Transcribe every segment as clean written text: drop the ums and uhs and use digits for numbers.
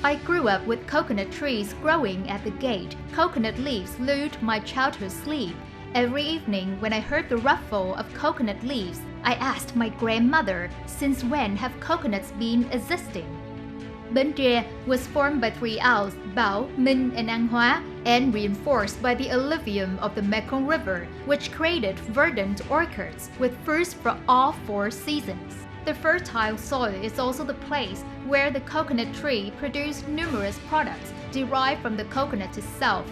I grew up with coconut trees growing at the gate. Coconut leaves lulled my childhood sleep. Every evening when I heard the rustle of coconut leaves, I asked my grandmother, since when have coconuts been existing? Bến Tre was formed by three Aos, Bảo, Minh and An Hóa, and reinforced by the alluvium of the Mekong River, which created verdant orchards with fruits for all four seasons. The fertile soil is also the place where the coconut tree produced numerous products derived from the coconut itself.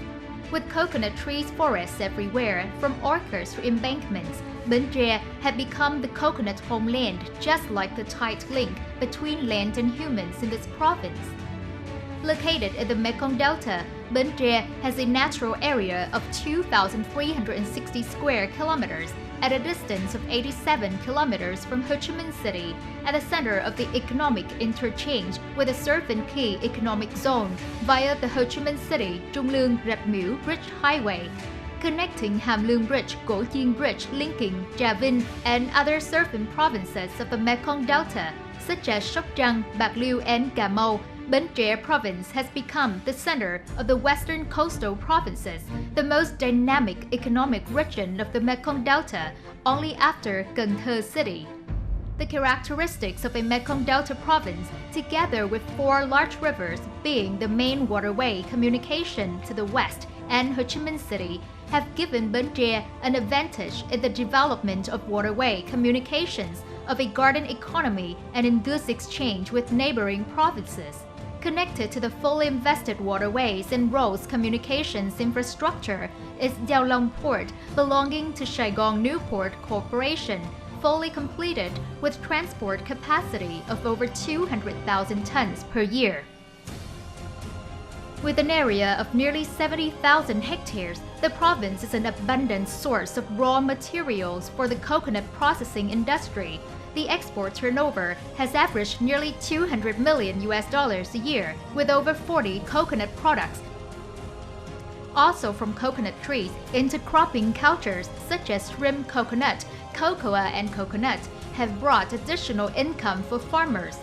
With coconut trees forests everywhere, from orchards to embankments, Bến Tre had become the coconut homeland, just like the tight link between land and humans in this province. Located in the Mekong Delta, Bến Tre has a natural area of 2,360 square kilometers at a distance of 87 kilometers from Ho Chi Minh City, at the center of the economic interchange with the Serpent Key Economic Zone via the Ho Chi Minh City Trung Lương Rạch Miễu Bridge Highway, connecting Hàm Lương Bridge, Cổ Chiên Bridge linking Trà Vinh and other surfing provinces of the Mekong Delta, such as Sóc Trăng, Bạc Liêu and Cà Mau. Bến Tre province has become the center of the western coastal provinces, the most dynamic economic region of the Mekong Delta, only after Cần Thơ City. The characteristics of a Mekong Delta province, together with four large rivers being the main waterway communication to the west and Ho Chi Minh City, have given Bến Tre an advantage in the development of waterway communications, of a garden economy, and in goods exchange with neighboring provinces. Connected to the fully invested waterways and roads communications infrastructure is Giao Long Port, belonging to Saigon Newport Corporation, fully completed with transport capacity of over 200,000 tons per year. With an area of nearly 70,000 hectares, the province is an abundant source of raw materials for the coconut processing industry. The export turnover has averaged nearly $200 million a year, with over 40 coconut products. Also from coconut trees, intercropping cultures such as shrimp coconut, cocoa and coconut have brought additional income for farmers.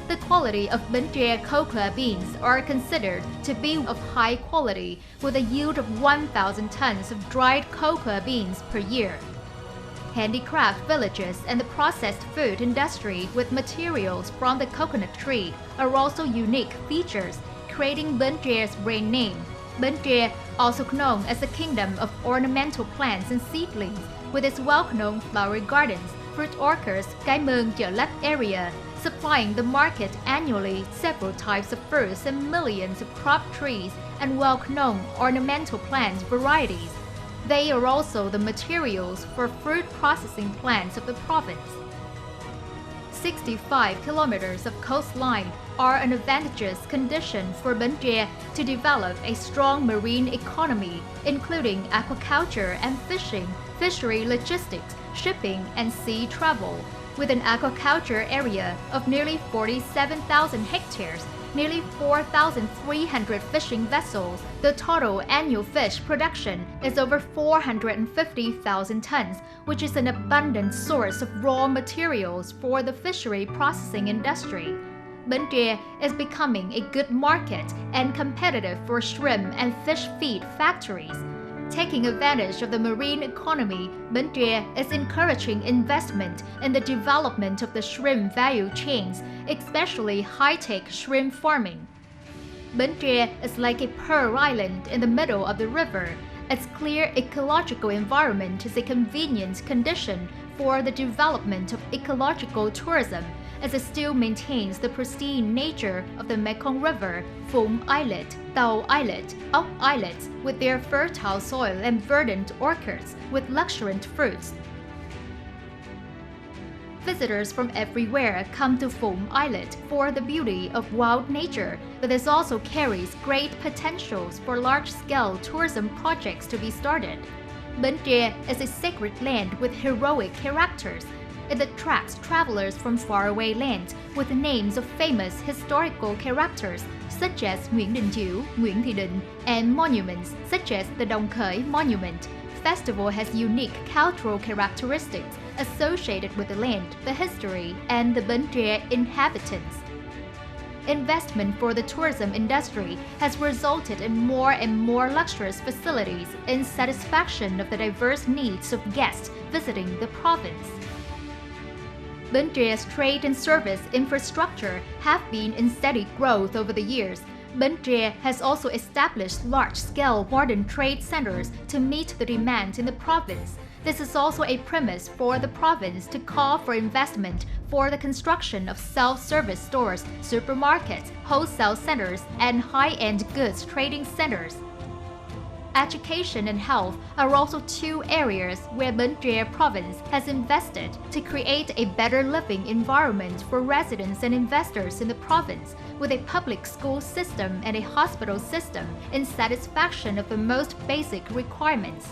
The quality of Bến Tre cocoa beans are considered to be of high quality, with a yield of 1,000 tons of dried cocoa beans per year. Handicraft villages and the processed food industry with materials from the coconut tree are also unique features, creating Bến Tre's brand name. Bến Tre, also known as the kingdom of ornamental plants and seedlings, with its well-known flower gardens, fruit orchards, Cái Mương Chợ Lách area, supplying the market annually several types of fruits and millions of crop trees and well-known ornamental plant varieties. They are also the materials for fruit processing plants of the province. 65 kilometers of coastline are an advantageous condition for Bến Tre to develop a strong marine economy, including aquaculture and fishing, fishery logistics, shipping, and sea travel. With an aquaculture area of nearly 47,000 hectares, nearly 4,300 fishing vessels, the total annual fish production is over 450,000 tons, which is an abundant source of raw materials for the fishery processing industry. Bến Tre is becoming a good market and competitive for shrimp and fish feed factories. Taking advantage of the marine economy, Bến Tre is encouraging investment in the development of the shrimp value chains, especially high-tech shrimp farming. Bến Tre is like a pearl island in the middle of the river. Its clear ecological environment is a convenient condition for the development of ecological tourism, as it still maintains the pristine nature of the Mekong River, Phụng Islet, Tàu Islet, Ốc Islets, with their fertile soil and verdant orchards with luxuriant fruits. Visitors from everywhere come to Phụng Islet for the beauty of wild nature, but this also carries great potentials for large-scale tourism projects to be started. Bến Tre is a sacred land with heroic characters. It attracts travelers from faraway lands with the names of famous historical characters such as Nguyễn Đình Chiểu, Nguyễn Thị Định, and monuments such as the Đồng Khởi Monument. Festival has unique cultural characteristics associated with the land, the history, and the Bến Tre inhabitants. investment for the tourism industry has resulted in more and more luxurious facilities in satisfaction of the diverse needs of guests visiting the province. Bến Tre's trade and service infrastructure have been in steady growth over the years. Bến Tre has also established large-scale modern trade centers to meet the demand in the province. This is also a premise for the province to call for investment for the construction of self-service stores, supermarkets, wholesale centers, and high-end goods trading centers. Education and health are also two areas where Bến Tre province has invested to create a better living environment for residents and investors in the province, with a public school system and a hospital system in satisfaction of the most basic requirements.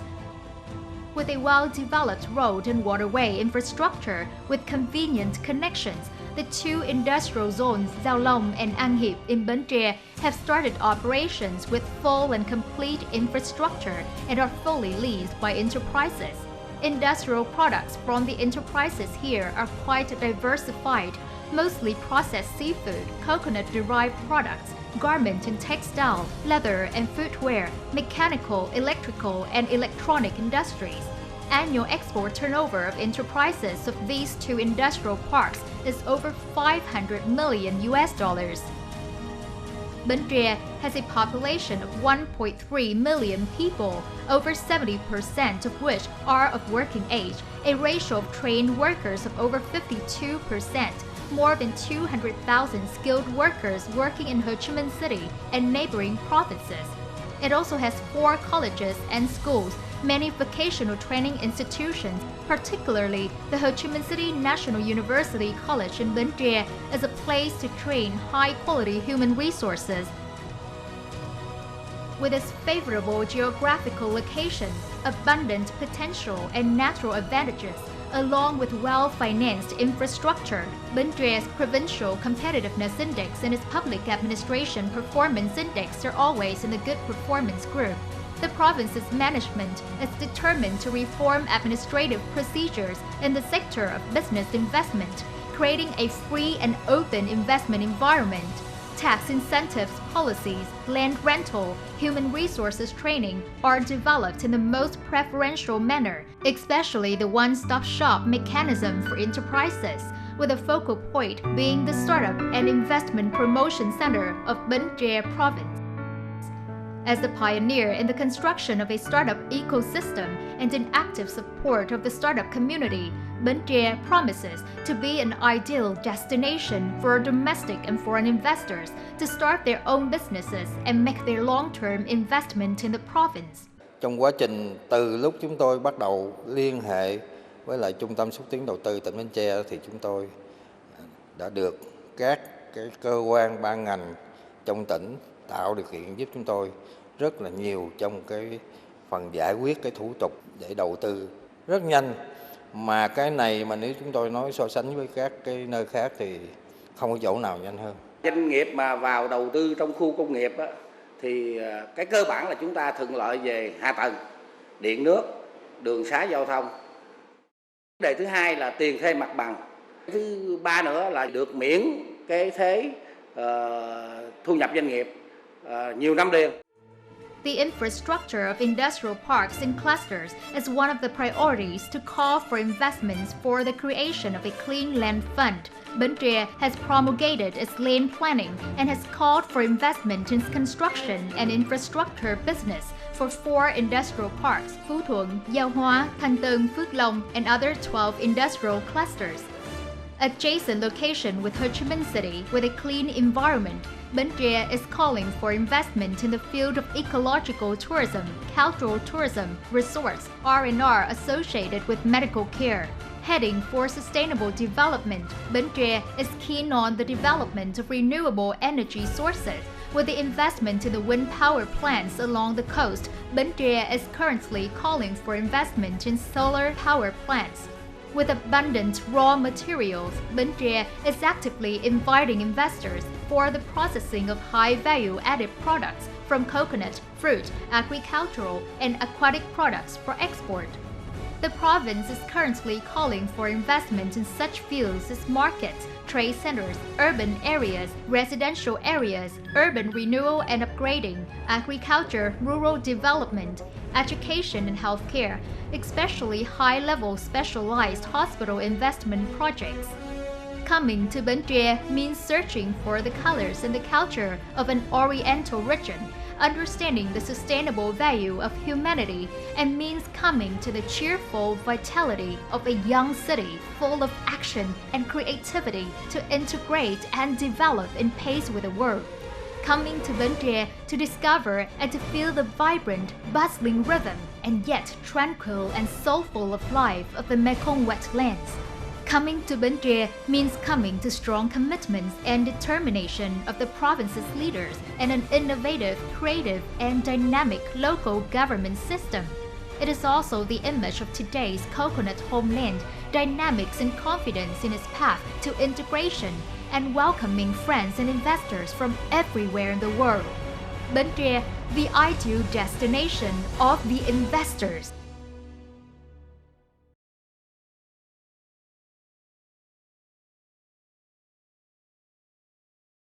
With a well-developed road and waterway infrastructure with convenient connections, the two industrial zones Giao Long and An Hiệp in Bến Tre have started operations with full and complete infrastructure and are fully leased by enterprises. Industrial products from the enterprises here are quite diversified, mostly processed seafood, coconut-derived products, garment and textile, leather and footwear, mechanical, electrical, and electronic industries. Annual export turnover of enterprises of these two industrial parks is over $500 million. Bến Tre has a population of 1.3 million people, over 70% of which are of working age, a ratio of trained workers of over 52%, more than 200,000 skilled workers working in Ho Chi Minh City and neighboring provinces. It also has 4 colleges and schools, many vocational training institutions, particularly the Ho Chi Minh City National University College in Bến Tre, is a place to train high-quality human resources. With its favorable geographical location, abundant potential, and natural advantages, along with well-financed infrastructure, Bến Tre's Provincial Competitiveness Index and its Public Administration Performance Index are always in the good performance group. The province's management is determined to reform administrative procedures in the sector of business investment, creating a free and open investment environment. Tax incentives policies, land rental, human resources training are developed in the most preferential manner, especially the one-stop shop mechanism for enterprises, with a focal point being the Startup and Investment Promotion Center of Bến Tre Province. As the pioneer in the construction of a startup ecosystem and in active support of the startup community, Bến Tre promises to be an ideal destination for domestic and foreign investors to start their own businesses and make their long-term investment in the province. Trong quá trình từ lúc chúng tôi bắt đầu liên hệ với lại Trung tâm xúc tiến đầu tư tỉnh Bến Tre thì chúng tôi đã được các cái cơ quan ban ngành trong tỉnh tạo điều kiện giúp chúng tôi rất là nhiều trong cái phần giải quyết cái thủ tục để đầu tư rất nhanh, mà cái này mà nếu chúng tôi nói so sánh với các cái nơi khác thì không có chỗ nào nhanh hơn. Doanh nghiệp mà vào đầu tư trong khu công nghiệp á, thì cái cơ bản là chúng ta thuận lợi về hạ tầng, điện nước, đường xá giao thông. Vấn đề thứ hai là tiền thuê mặt bằng. Thứ ba nữa là được miễn cái thuế thu nhập doanh nghiệp nhiều năm liền. The infrastructure of industrial parks and clusters is one of the priorities to call for investments for the creation of a clean land fund. Bến Tre has promulgated its land planning and has called for investment in construction and infrastructure business for 4 industrial parks, Phú Thuận, Giao Hóa, Thanh Tân, Phước Long, and other 12 industrial clusters. Adjacent location with Ho Chi Minh City with a clean environment, Bến Tre is calling for investment in the field of ecological tourism, cultural tourism, resorts, R&R associated with medical care. Heading for sustainable development, Bến Tre is keen on the development of renewable energy sources. With the investment in the wind power plants along the coast, Bến Tre is currently calling for investment in solar power plants. With abundant raw materials, Bến Tre is actively inviting investors for the processing of high-value added products from coconut, fruit, agricultural, and aquatic products for export. The province is currently calling for investment in such fields as markets, trade centers, urban areas, residential areas, urban renewal and upgrading, agriculture, rural development, education and healthcare, especially high-level specialized hospital investment projects. Coming to Bến Tre means searching for the colors and the culture of an Oriental region, understanding the sustainable value of humanity, and means coming to the cheerful vitality of a young city full of action and creativity to integrate and develop in pace with the world. Coming to Bến Tre to discover and to feel the vibrant, bustling rhythm and yet tranquil and soulful of life of the Mekong wetlands. Coming to Bến Tre means coming to strong commitments and determination of the province's leaders and an innovative, creative, and dynamic local government system. It is also the image of today's coconut homeland, dynamics and confidence in its path to integration, and welcoming friends and investors from everywhere in the world. Bến Tre, the ideal destination of the investors.